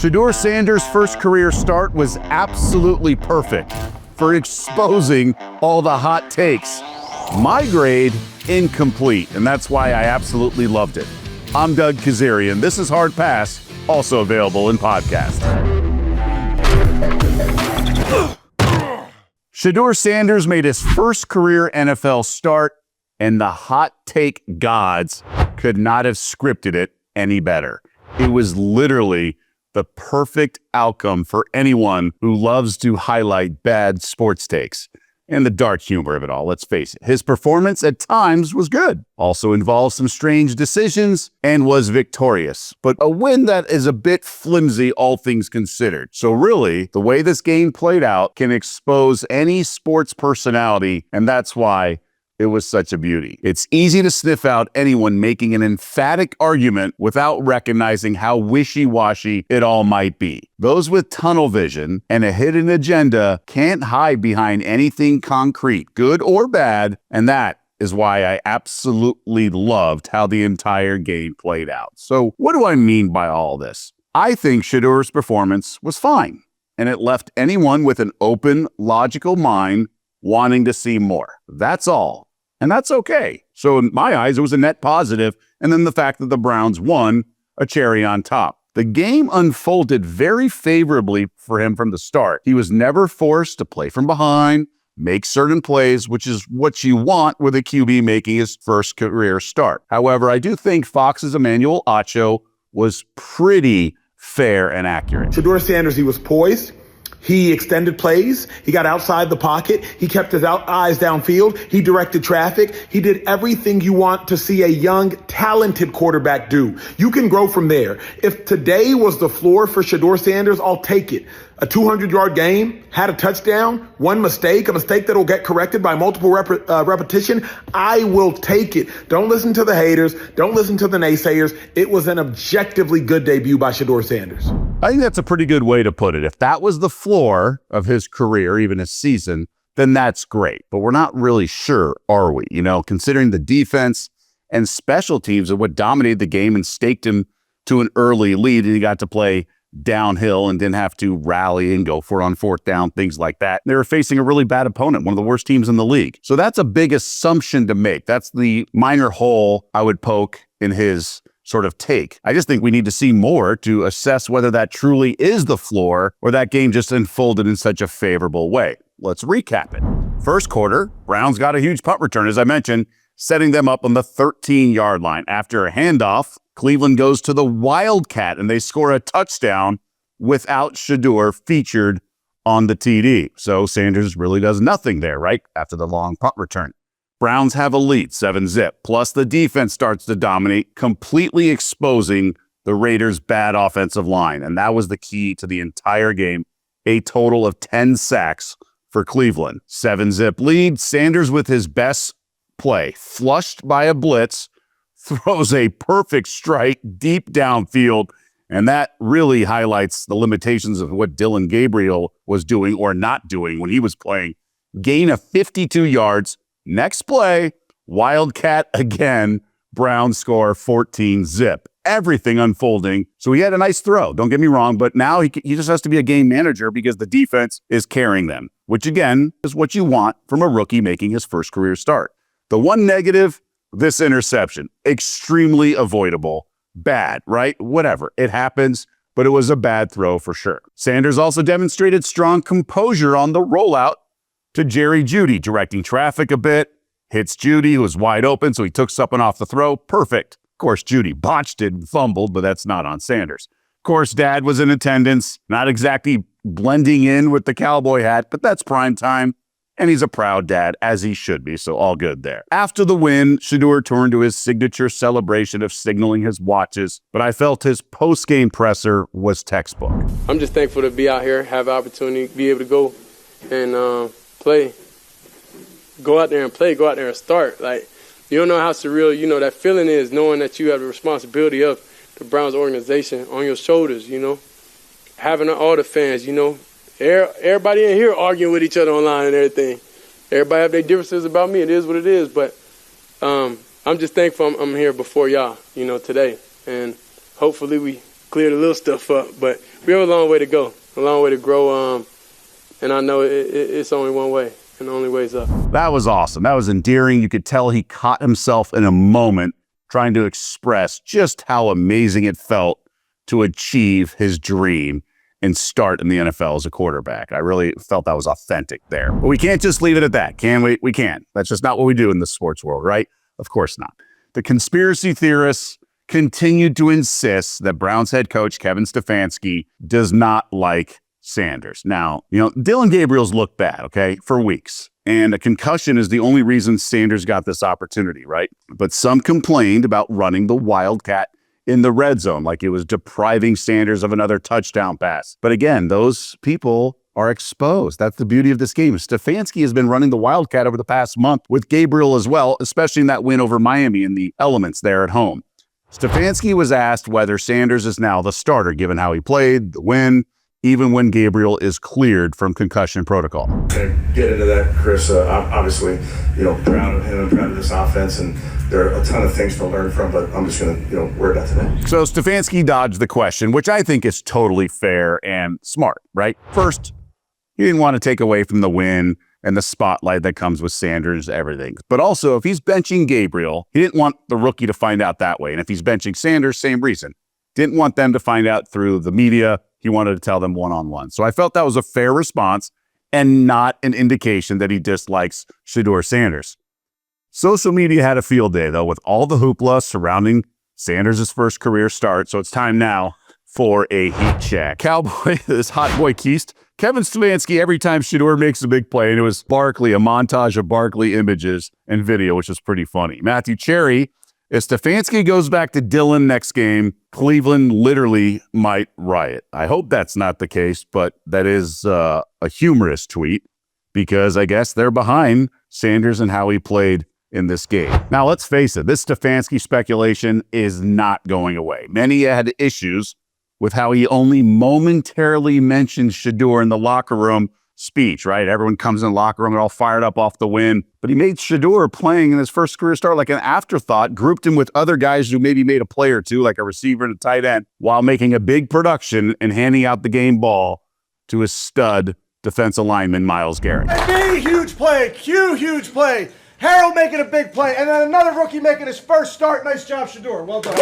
Shedeur Sanders' first career start was absolutely perfect for exposing all the hot takes. My grade, incomplete, and that's why I absolutely loved it. I'm Doug Kezirian. This is Hard Pass, also available in podcast. Shedeur Sanders made his first career NFL start, and the hot take gods could not have scripted it any better. It was literally the perfect outcome for anyone who loves to highlight bad sports takes. And the dark humor of it all, let's face it. His performance at times was good. Also involved some strange decisions and was victorious. But a win that is a bit flimsy, all things considered. So really, the way this game played out can expose any sports personality, and that's why it was such a beauty. It's easy to sniff out anyone making an emphatic argument without recognizing how wishy-washy it all might be. Those with tunnel vision and a hidden agenda can't hide behind anything concrete, good or bad, and that is why I absolutely loved how the entire game played out. So what do I mean by all this? I think Shedeur's performance was fine, and it left anyone with an open, logical mind wanting to see more. That's all. And that's okay. So in my eyes, it was a net positive. And then the fact that the Browns won, a cherry on top. The game unfolded very favorably for him from the start. He was never forced to play from behind, make certain plays, which is what you want with a QB making his first career start. However, I do think Fox's Emmanuel Acho was pretty fair and accurate. Shedeur Sanders, he was poised. He extended plays. He got outside the pocket. He kept his eyes downfield. He directed traffic. He did everything you want to see a young, talented quarterback do. You can grow from there. If today was the floor for Shedeur Sanders, I'll take it. A 200-yard game, had a touchdown, one mistake, a mistake that will get corrected by multiple repetition. I will take it. Don't listen to the haters. Don't listen to the naysayers. It was an objectively good debut by Shedeur Sanders. I think that's a pretty good way to put it. If that was the floor of his career, even his season, then that's great. But we're not really sure, are we? You know, considering the defense and special teams are what dominated the game and staked him to an early lead, and he got to play downhill and didn't have to rally and go for it on fourth down, things like that. They were facing a really bad opponent, one of the worst teams in the league. So that's a big assumption to make. That's the minor hole I would poke in his sort of take. I just think we need to see more to assess whether that truly is the floor or that game just unfolded in such a favorable way. Let's recap it. First quarter, Browns got a huge punt return, as I mentioned, setting them up on the 13-yard line. After a handoff, Cleveland goes to the Wildcat, and they score a touchdown without Shedeur featured on the TD. So Sanders really does nothing there, right, after the long punt return. Browns have a lead, 7-zip, plus the defense starts to dominate, completely exposing the Raiders' bad offensive line. And that was the key to the entire game, a total of 10 sacks for Cleveland. 7-zip lead, Sanders with his best play, flushed by a blitz, throws a perfect strike deep downfield, and that really highlights the limitations of what Dillon Gabriel was doing or not doing when he was playing. Gain of 52 yards. Next play, Wildcat again, Browns score 14-zip. Everything unfolding. So he had a nice throw, don't get me wrong, but now he just has to be a game manager because the defense is carrying them, which again is what you want from a rookie making his first career start. The one negative, this interception, extremely avoidable. Bad, right? Whatever. It happens, but it was a bad throw for sure. Sanders also demonstrated strong composure on the rollout to Jerry Jeudy, directing traffic a bit. Hits Jeudy, who was wide open, so he took something off the throw. Perfect. Of course, Jeudy botched it and fumbled, but that's not on Sanders. Of course, Dad was in attendance, not exactly blending in with the cowboy hat, but that's prime time. And he's a proud dad, as he should be, so all good there. After the win, Shedeur turned to his signature celebration of signaling his watches, but I felt his post-game presser was textbook. I'm just thankful to be out here, have the opportunity to be able to go and play. Go out there and play, go out there and start. Like, you don't know how surreal, that feeling is, knowing that you have the responsibility of the Browns organization on your shoulders, having all the fans, everybody in here arguing with each other online and everything. Everybody have their differences about me. It is what it is. But I'm just thankful I'm here before y'all, today. And hopefully we clear the little stuff up. But we have a long way to go, a long way to grow, and I know it's only one way, and the only way's up. That was awesome. That was endearing. You could tell he caught himself in a moment trying to express just how amazing it felt to achieve his dream and start in the NFL as a quarterback. I really felt that was authentic there. But we can't just leave it at that, can we? We can't. That's just not what we do in the sports world, right? Of course not. The conspiracy theorists continued to insist that Browns head coach Kevin Stefanski does not like Sanders. Now, Dylan Gabriel's looked bad, okay, for weeks. And a concussion is the only reason Sanders got this opportunity, right? But some complained about running the Wildcat in the red zone, like it was depriving Sanders of another touchdown pass. But again, those people are exposed. That's the beauty of this game. Stefanski has been running the Wildcat over the past month with Gabriel as well, especially in that win over Miami in the elements there at home. Stefanski was asked whether Sanders is now the starter, given how he played, the win, even when Gabriel is cleared from concussion protocol. To get into that, Chris, obviously, proud of him and proud of this offense, and there are a ton of things to learn from, but I'm just going to, worry about today. So Stefanski dodged the question, which I think is totally fair and smart, right? First, he didn't want to take away from the win and the spotlight that comes with Sanders, everything. But also, if he's benching Gabriel, he didn't want the rookie to find out that way. And if he's benching Sanders, same reason. Didn't want them to find out through the media. He wanted to tell them one-on-one. So I felt that was a fair response and not an indication that he dislikes Shedeur Sanders. Social media had a field day, though, with all the hoopla surrounding Sanders' first career start. So it's time now for a heat check. Cowboy, this hot boy Keist, Kevin Stefanski, every time Shedeur makes a big play, and it was Barkley, a montage of Barkley images and video, which was pretty funny. Matthew Cherry, if Stefanski goes back to Dylan next game, Cleveland literally might riot. I hope that's not the case, but that is a humorous tweet because I guess they're behind Sanders and how he played in this game. Now, let's face it, this Stefanski speculation is not going away. Many had issues with how he only momentarily mentioned Shedeur in the locker room speech, right? Everyone comes in the locker room, they're all fired up off the win. But he made Shedeur playing in his first career start like an afterthought, grouped him with other guys who maybe made a play or two, like a receiver and a tight end, while making a big production and handing out the game ball to his stud defensive lineman, Myles Garrett. Huge play, huge play. Harold making a big play, and then another rookie making his first start. Nice job, Shedeur. Well done.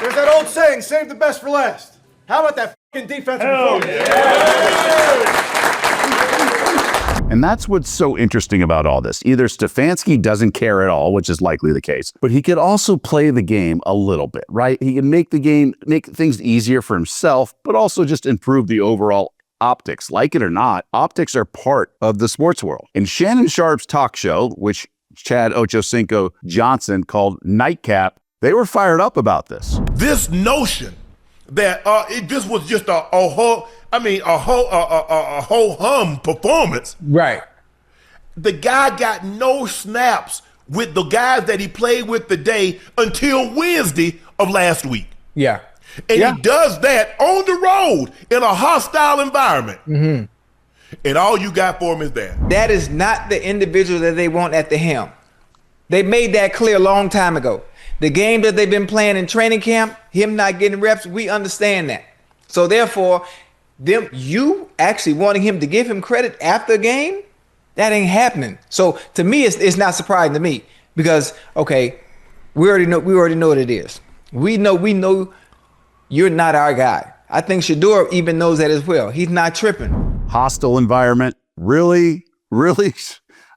There's that old saying, save the best for last. How about that fucking defensive performance? And that's what's so interesting about all this. Either Stefanski doesn't care at all, which is likely the case, but he could also play the game a little bit, right? He can make things easier for himself, but also just improve the overall optics. Like it or not, optics are part of the sports world. In Shannon Sharp's talk show, which Chad Ochocinco Johnson called Nightcap, they were fired up about this. This notion that this was just a whole hum performance. Right. The guy got no snaps with the guys that he played with today until Wednesday of last week. Yeah. And he does that on the road in a hostile environment. Mm-hmm. And all you got for him is that. That is not the individual that they want at the helm. They made that clear a long time ago. The game that they've been playing in training camp, him not getting reps, we understand that. So therefore, you actually wanting him to give him credit after a game, that ain't happening. So to me, it's not surprising to me because, okay, we already know what it is. We know you're not our guy. I think Shedeur even knows that as well. He's not tripping. Hostile environment. Really?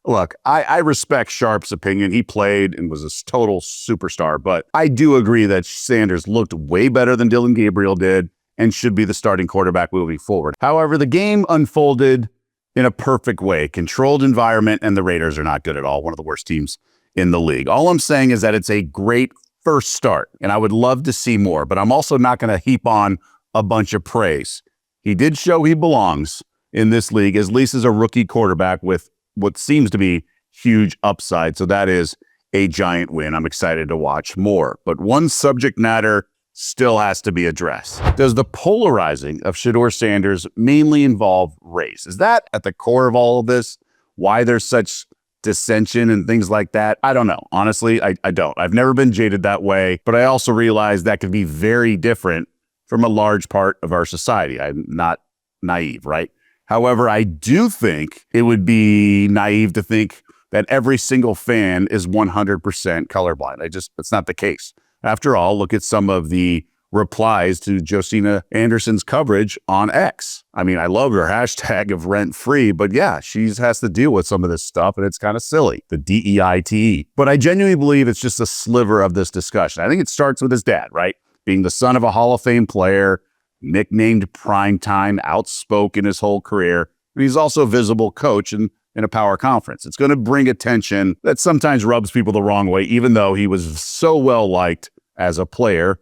Look, I respect Sharp's opinion. He played and was a total superstar, but I do agree that Sanders looked way better than Dylan Gabriel did and should be the starting quarterback moving forward. However, the game unfolded in a perfect way. Controlled environment, and the Raiders are not good at all. One of the worst teams in the league. All I'm saying is that it's a great first start, and I would love to see more, but I'm also not going to heap on a bunch of praise. He did show he belongs in this league, at least as a rookie quarterback with what seems to be huge upside. So that is a giant win. I'm excited to watch more. But one subject matter still has to be addressed. Does the polarizing of Shedeur Sanders mainly involve race? Is that at the core of all of this? Why there's such dissension and things like that. I don't know. Honestly, I don't. I've never been jaded that way, but I also realize that could be very different from a large part of our society. I'm not naive, right? However, I do think it would be naive to think that every single fan is 100% colorblind. It's not the case. After all, look at some of the replies to Josina Anderson's coverage on X. I mean, I love her hashtag of rent free, but yeah, she has to deal with some of this stuff and it's kind of silly, the DEITE. But I genuinely believe it's just a sliver of this discussion. I think it starts with his dad, right? Being the son of a Hall of Fame player, nicknamed Primetime, outspoken his whole career. And he's also a visible coach in a power conference. It's going to bring attention that sometimes rubs people the wrong way, even though he was so well liked as a player,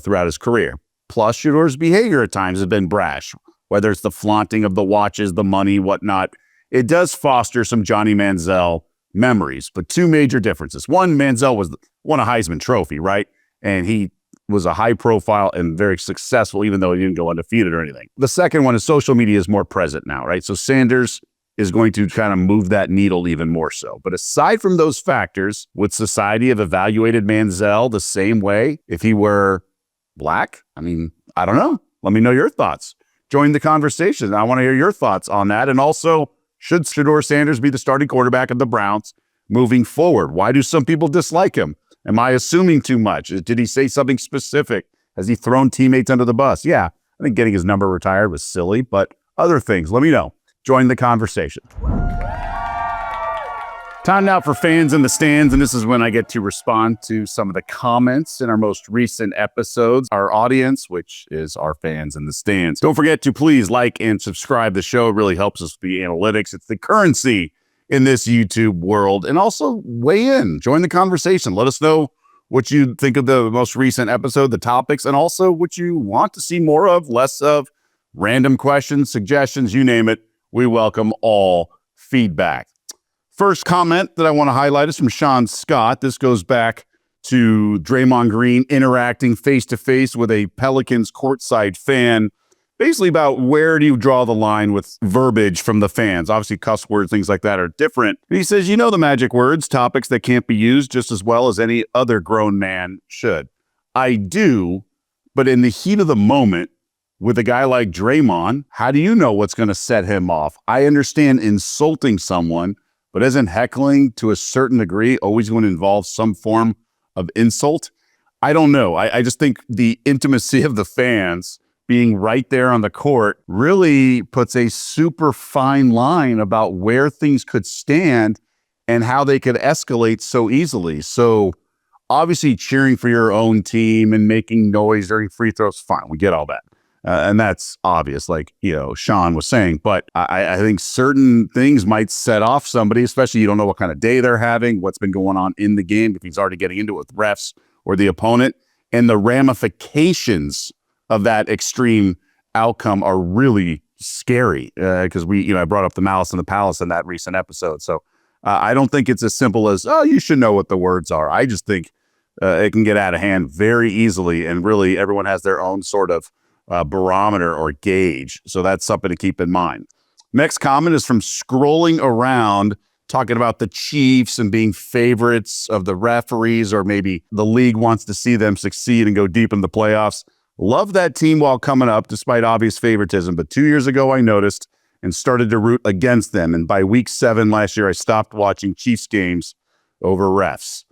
throughout his career. Plus, Shedeur's behavior at times has been brash, whether it's the flaunting of the watches, the money, whatnot. It does foster some Johnny Manziel memories, but two major differences. One, Manziel won a Heisman Trophy, right? And he was a high profile and very successful, even though he didn't go undefeated or anything. The second one is social media is more present now, right? So Sanders is going to kind of move that needle even more so. But aside from those factors, would society have evaluated Manziel the same way if he were black? I mean, I don't know. Let me know your thoughts. Join the conversation. I want to hear your thoughts on that. And also, should Shedeur Sanders be the starting quarterback of the Browns moving forward? Why do some people dislike him? Am I assuming too much? Did he say something specific? Has he thrown teammates under the bus? Yeah, I think getting his number retired was silly, but other things, let me know. Join the conversation. Time now for fans in the stands, and this is when I get to respond to some of the comments in our most recent episodes. Our audience, which is our fans in the stands. Don't forget to please like and subscribe. The show really helps us with the analytics. It's the currency in this YouTube world. And also weigh in, join the conversation. Let us know what you think of the most recent episode, the topics, and also what you want to see more of, less of, random questions, suggestions, you name it. We welcome all feedback. First comment that I want to highlight is from Sean Scott. This goes back to Draymond Green interacting face-to-face with a Pelicans courtside fan, basically about where do you draw the line with verbiage from the fans. Obviously, cuss words, things like that are different. And he says, you know the magic words, topics that can't be used just as well as any other grown man should. I do, but in the heat of the moment, with a guy like Draymond, how do you know what's going to set him off? I understand insulting someone, but isn't heckling to a certain degree always going to involve some form of insult? I don't know. I just think the intimacy of the fans being right there on the court really puts a super fine line about where things could stand and how they could escalate so easily. So obviously cheering for your own team and making noise during free throws, fine. We get all that. And that's obvious, like, Sean was saying. But I think certain things might set off somebody, especially you don't know what kind of day they're having, what's been going on in the game, if he's already getting into it with refs or the opponent. And the ramifications of that extreme outcome are really scary because I brought up the Malice in the Palace in that recent episode. So I don't think it's as simple as, oh, you should know what the words are. I just think it can get out of hand very easily. And really, everyone has their own sort of barometer or gauge. So that's something to keep in mind. Next comment is from Scrolling Around, talking about the Chiefs and being favorites of the referees, or maybe the league wants to see them succeed and go deep in the playoffs. Love that team while coming up, despite obvious favoritism. But 2 years ago, I noticed and started to root against them. And by week 7 last year, I stopped watching Chiefs games over refs.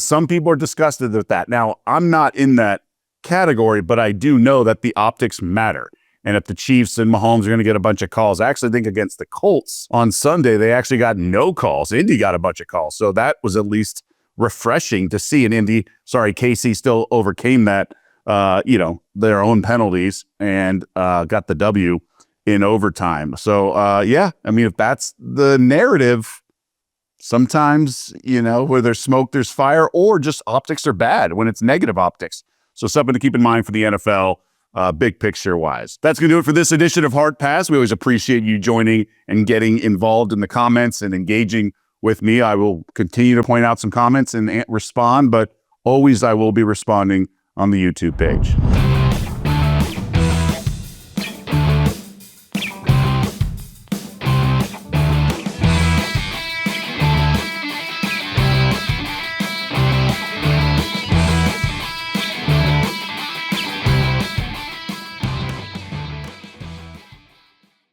Some people are disgusted with that. Now, I'm not in that category, but I do know that the optics matter. And if the Chiefs and Mahomes are going to get a bunch of calls, I actually think against the Colts on Sunday, they actually got no calls. Indy got a bunch of calls. So that was at least refreshing to see. And KC still overcame that, their own penalties and got the W in overtime. So, if that's the narrative, sometimes, where there's smoke, there's fire, or just optics are bad when it's negative optics. So something to keep in mind for the NFL, big picture wise. That's going to do it for this edition of Hard Pass. We always appreciate you joining and getting involved in the comments and engaging with me. I will continue to point out some comments and respond, but always I will be responding on the YouTube page.